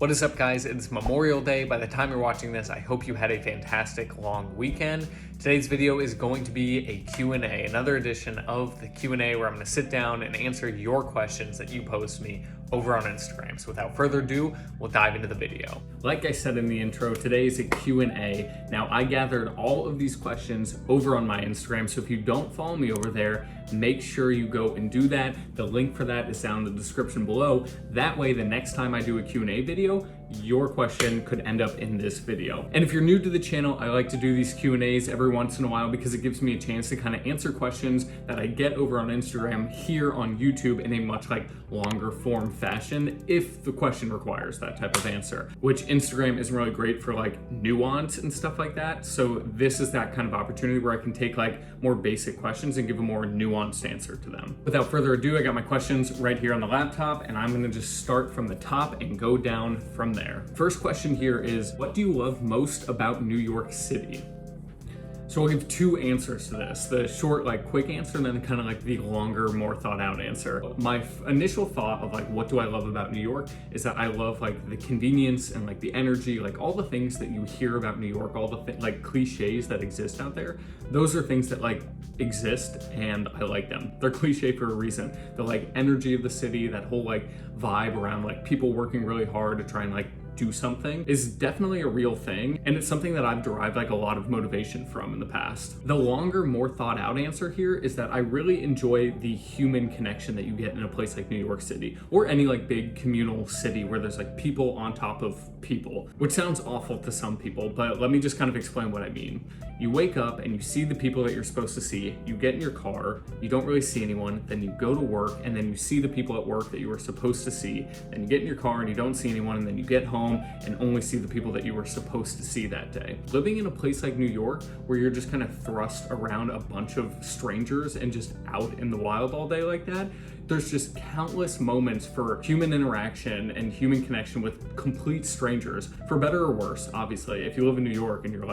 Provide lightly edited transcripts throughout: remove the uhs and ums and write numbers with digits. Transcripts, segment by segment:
What is up, guys? It's Memorial Day. By the time you're watching this, I hope you had a fantastic long weekend. Today's video is going to be a Q&A, another edition of the Q&A where I'm going to sit down and answer your questions that you post me over on Instagram. So without further ado, we'll dive into the video. Like I said in the intro, today is a Q&A. Now, I gathered all of these questions over on my Instagram, so if you don't follow me over there, make sure you go and do that. The link for that is down in the description below. That way, the next time I do a Q&A video, your question could end up in this video. And if you're new to the channel, I like to do these Q&As every once in a while because it gives me a chance to kind of answer questions that I get over on Instagram here on YouTube in a much longer form fashion if the question requires that type of answer, which Instagram isn't really great for nuance and stuff like that. So this is that kind of opportunity where I can take more basic questions and give a more nuanced answer to them. Without further ado, I got my questions right here on the laptop and I'm gonna just start from the top and go down from there. First question here is, what do you love most about New York City? So I'll give two answers to this. The short, quick answer, and then kind of the longer, more thought out answer. My initial thought of what do I love about New York is that I love the convenience and the energy, all the things that you hear about New York, all the cliches that exist out there. Those are things that exist and I like them. They're cliche for a reason. The energy of the city, that whole vibe around people working really hard to try and do something is definitely a real thing, and it's something that I've derived a lot of motivation from in the past. The longer, more thought out answer here is that I really enjoy the human connection that you get in a place like New York City or any big communal city where there's people on top of people, which sounds awful to some people, but let me just kind of explain what I mean. You wake up and you see the people that you're supposed to see, you get in your car, you don't really see anyone, then you go to work and then you see the people at work that you were supposed to see, then you get in your car and you don't see anyone, and then you get home and only see the people that you were supposed to see that day. Living in a place like New York where you're just kind of thrust around a bunch of strangers and just out in the wild all day like that, there's just countless moments for human interaction and human connection with complete strangers, for better or worse, obviously. If you live in New York and you're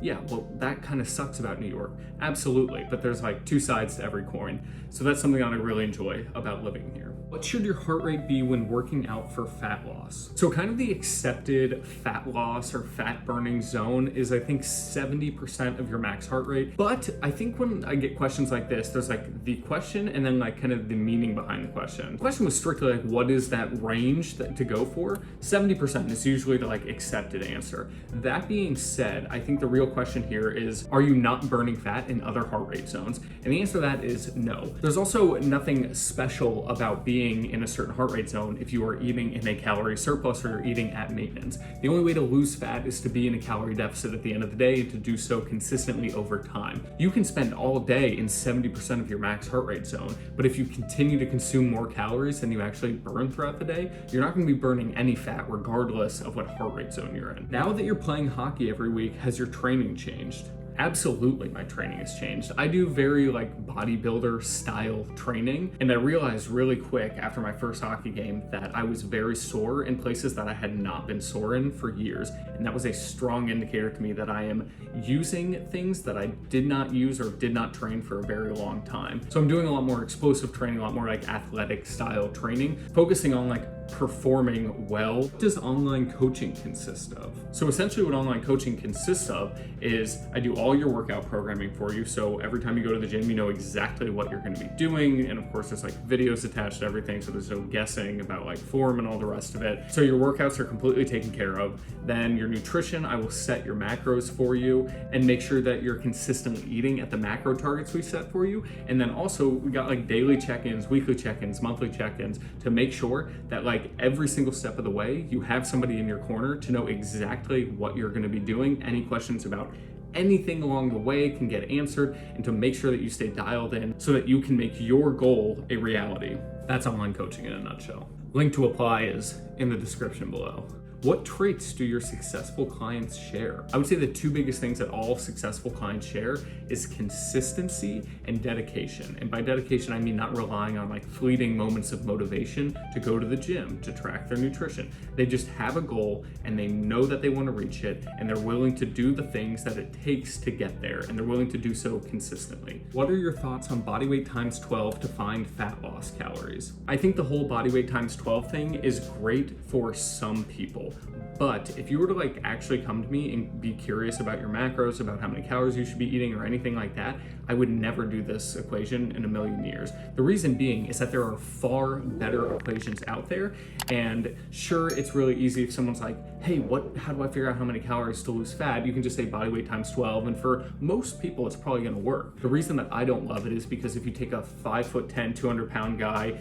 yeah, well, that kind of sucks about New York. Absolutely, but there's two sides to every coin. So that's something that I really enjoy about living here. What should your heart rate be when working out for fat loss? So kind of the accepted fat loss or fat burning zone is, I think, 70% of your max heart rate. But I think when I get questions like this, there's the question and then kind of the meaning behind the question. The question was strictly what is that range to go for? 70% is usually the accepted answer. That being said, I think the real question here is, are you not burning fat in other heart rate zones? And the answer to that is no. There's also nothing special about being in a certain heart rate zone if you are eating in a calorie surplus or you're eating at maintenance. The only way to lose fat is to be in a calorie deficit at the end of the day and to do so consistently over time. You can spend all day in 70% of your max heart rate zone, but if you continue to consume more calories than you actually burn throughout the day, you're not going to be burning any fat regardless of what heart rate zone you're in. Now that you're playing hockey every week, has your training changed? Absolutely, my training has changed. I do very bodybuilder style training, and I realized really quick after my first hockey game that I was very sore in places that I had not been sore in for years, and that was a strong indicator to me that I am using things that I did not use or did not train for a very long time. So I'm doing a lot more explosive training, a lot more athletic style training, focusing on performing well. What does online coaching consist of? So essentially what online coaching consists of is I do all your workout programming for you. So every time you go to the gym, you know exactly what you're going to be doing. And of course there's videos attached to everything. So there's no guessing about form and all the rest of it. So your workouts are completely taken care of. Then your nutrition, I will set your macros for you and make sure that you're consistently eating at the macro targets we set for you. And then also we got daily check-ins, weekly check-ins, monthly check-ins to make sure that every single step of the way, you have somebody in your corner to know exactly what you're going to be doing. Any questions about anything along the way can get answered, and to make sure that you stay dialed in so that you can make your goal a reality. That's online coaching in a nutshell. Link to apply is in the description below. What traits do your successful clients share? I would say the two biggest things that all successful clients share is consistency and dedication. And by dedication, I mean not relying on fleeting moments of motivation to go to the gym, to track their nutrition. They just have a goal and they know that they want to reach it, and they're willing to do the things that it takes to get there, and they're willing to do so consistently. What are your thoughts on body weight times 12 to find fat loss calories? I think the whole body weight times 12 thing is great for some people. But if you were to like actually come to me and be curious about your macros, about how many calories you should be eating or anything like that, I would never do this equation in a million years. The reason being is that there are far better equations out there. And sure, it's really easy if someone's like, hey, how do I figure out how many calories to lose fat? You can just say body weight times 12. And for most people, it's probably gonna work. The reason that I don't love it is because if you take a 5'10", 200-pound guy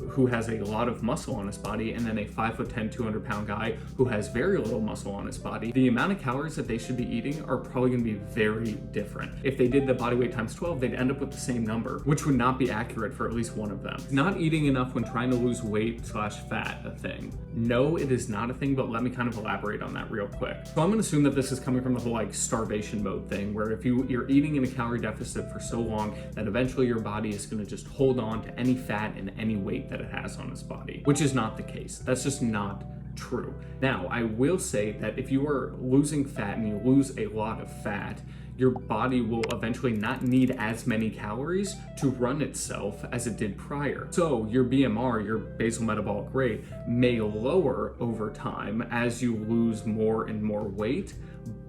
who has a lot of muscle on his body, and then a 5'10", 200-pound guy who has very little muscle on his body, the amount of calories that they should be eating are probably gonna be very different. If they did the body weight times 12, they'd end up with the same number, which would not be accurate for at least one of them. Not eating enough when trying to lose weight / fat a thing? No, it is not a thing, but let me kind of elaborate on that real quick. So I'm gonna assume that this is coming from the whole like starvation mode thing, where if you're eating in a calorie deficit for so long that eventually your body is gonna just hold on to any fat and any weight that it has on its body, which is not the case. That's just not true. Now, I will say that if you are losing fat and you lose a lot of fat, your body will eventually not need as many calories to run itself as it did prior. So your BMR, your basal metabolic rate, may lower over time as you lose more and more weight,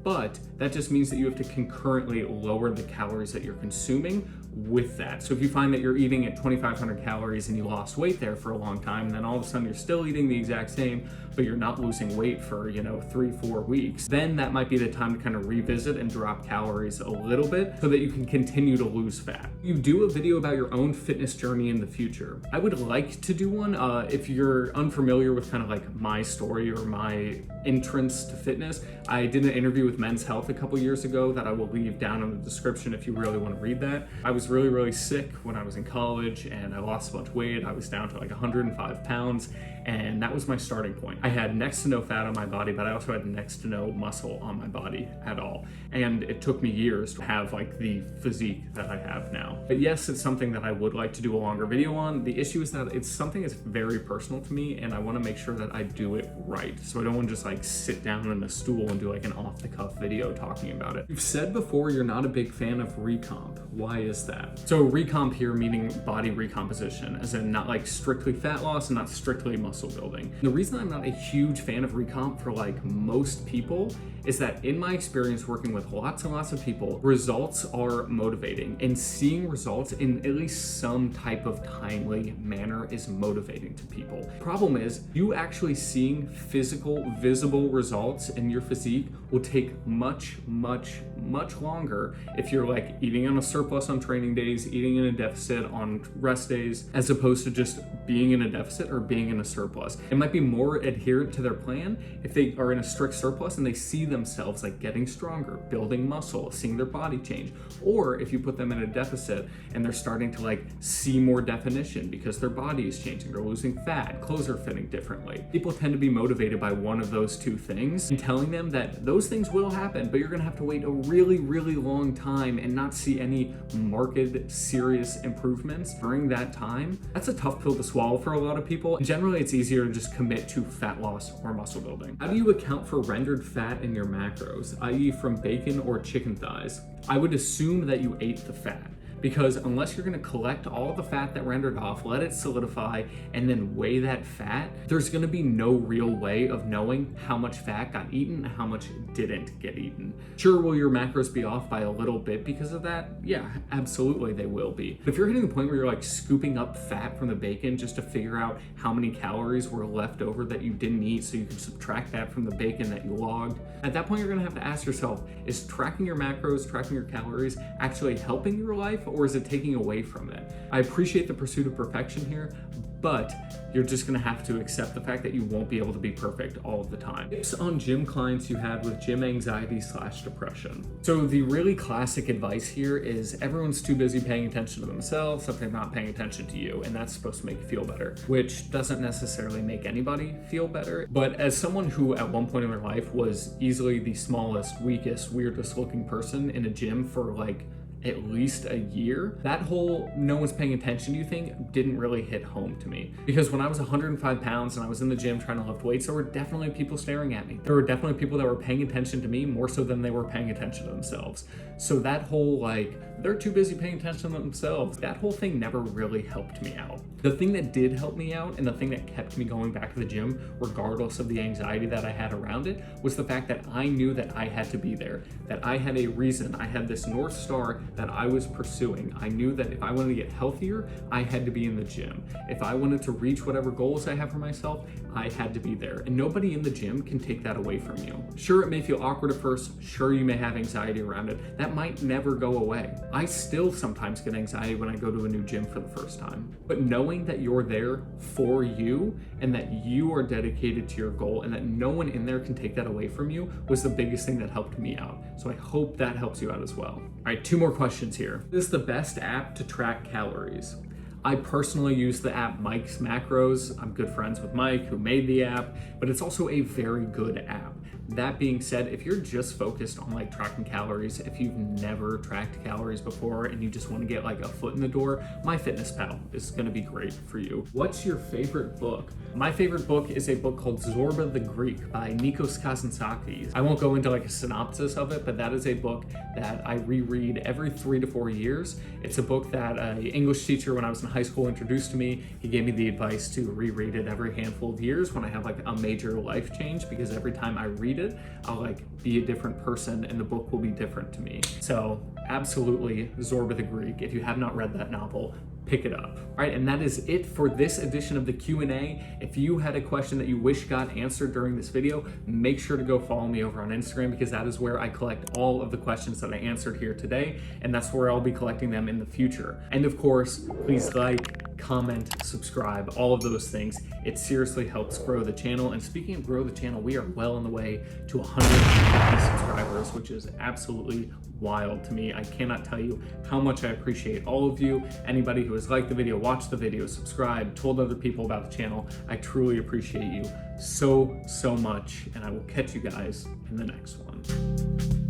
but that just means that you have to concurrently lower the calories that you're consuming with that. So if you find that you're eating at 2,500 calories and you lost weight there for a long time, and then all of a sudden you're still eating the exact same, but you're not losing weight for, 3-4 weeks, then that might be the time to kind of revisit and drop calories a little bit so that you can continue to lose fat. You do a video about your own fitness journey in the future. I would like to do one. If you're unfamiliar with kind of like my story or my entrance to fitness, I did an interview with Men's Health a couple years ago that I will leave down in the description if you really want to read that. I was really, really sick when I was in college and I lost a bunch of weight. I was down to like 105 pounds, and that was my starting point. I had next to no fat on my body, but I also had next to no muscle on my body at all. And it took me years to have like the physique that I have now. But yes, it's something that I would like to do a longer video on. The issue is that it's something that's very personal to me, and I want to make sure that I do it right. So I don't want to just like sit down in a stool and do like an off-the-cuff video talking about it. You've said before you're not a big fan of recomp. Why is that? So recomp here meaning body recomposition, as in not like strictly fat loss and not strictly muscle building. The reason I'm not a huge fan of recomp for like most people is that in my experience working with lots and lots of people, results are motivating, and seeing results in at least some type of timely manner is motivating to people. Problem is, you actually seeing physical, visible results in your physique will take much, much, much longer if you're like eating on a surplus on training days, eating in a deficit on rest days, as opposed to just being in a deficit or being in a surplus. It might be more adherent to their plan if they are in a strict surplus and they see themselves like getting stronger, building muscle, seeing their body change. Or if you put them in a deficit and they're starting to like see more definition because their body is changing, they're losing fat, clothes are fitting differently. People tend to be motivated by one of those two things, and telling them that those things will happen, but you're gonna have to wait a really, really long time and not see any marked serious improvements during that time. That's a tough pill to swallow for a lot of people. Generally, it's easier to just commit to fat loss or muscle building. How do you account for rendered fat in your macros, i.e. from bacon or chicken thighs? I would assume that you ate the fat, because unless you're gonna collect all the fat that rendered off, let it solidify, and then weigh that fat, there's gonna be no real way of knowing how much fat got eaten and how much didn't get eaten. Sure, will your macros be off by a little bit because of that? Yeah, absolutely they will be. But if you're hitting the point where you're like scooping up fat from the bacon just to figure out how many calories were left over that you didn't eat so you can subtract that from the bacon that you logged, at that point you're gonna have to ask yourself, is tracking your macros, tracking your calories actually helping your life, or is it taking away from it? I appreciate the pursuit of perfection here, but you're just gonna have to accept the fact that you won't be able to be perfect all of the time. Tips on gym clients you had with gym anxiety / depression. So the really classic advice here is everyone's too busy paying attention to themselves that they're not paying attention to you, and that's supposed to make you feel better, which doesn't necessarily make anybody feel better. But as someone who at one point in their life was easily the smallest, weakest, weirdest looking person in a gym for like at least a year, that whole no one's paying attention to you thing didn't really hit home to me. Because when I was 105 pounds and I was in the gym trying to lift weights, there were definitely people staring at me. There were definitely people that were paying attention to me more so than they were paying attention to themselves. So that whole like they're too busy paying attention to themselves. That whole thing never really helped me out. The thing that did help me out and the thing that kept me going back to the gym, regardless of the anxiety that I had around it, was the fact that I knew that I had to be there, that I had a reason, I had this North Star that I was pursuing. I knew that if I wanted to get healthier, I had to be in the gym. If I wanted to reach whatever goals I have for myself, I had to be there. And nobody in the gym can take that away from you. Sure, it may feel awkward at first. Sure, you may have anxiety around it. That might never go away. I still sometimes get anxiety when I go to a new gym for the first time. But knowing that you're there for you and that you are dedicated to your goal and that no one in there can take that away from you was the biggest thing that helped me out. So I hope that helps you out as well. All right, 2 more questions here. Is the best app to track calories? I personally use the app Mike's Macros. I'm good friends with Mike, who made the app, but it's also a very good app. That being said, if you're just focused on like tracking calories, if you've never tracked calories before and you just want to get like a foot in the door, MyFitnessPal is going to be great for you. What's your favorite book? My favorite book is a book called Zorba the Greek by Nikos Kazantzakis. I won't go into like a synopsis of it, but that is a book that I reread every 3 to 4 years. It's a book that an English teacher when I was in high school introduced to me. He gave me the advice to reread it every handful of years when I have like a major life change, because every time I read it, I'll like be a different person and the book will be different to me. So absolutely Zorba the Greek. If you have not read that novel, pick it up. All right, and that is it for this edition of the Q&A. If you had a question that you wish got answered during this video, make sure to go follow me over on Instagram, because that is where I collect all of the questions that I answered here today, and that's where I'll be collecting them in the future. And of course, please like, comment, subscribe, all of those things. It seriously helps grow the channel. And speaking of grow the channel, we are well on the way to 150 subscribers, which is absolutely wild to me. I cannot tell you how much I appreciate all of you. Anybody who has liked the video, watched the video, subscribed, told other people about the channel, I truly appreciate you so much, and I will catch you guys in the next one.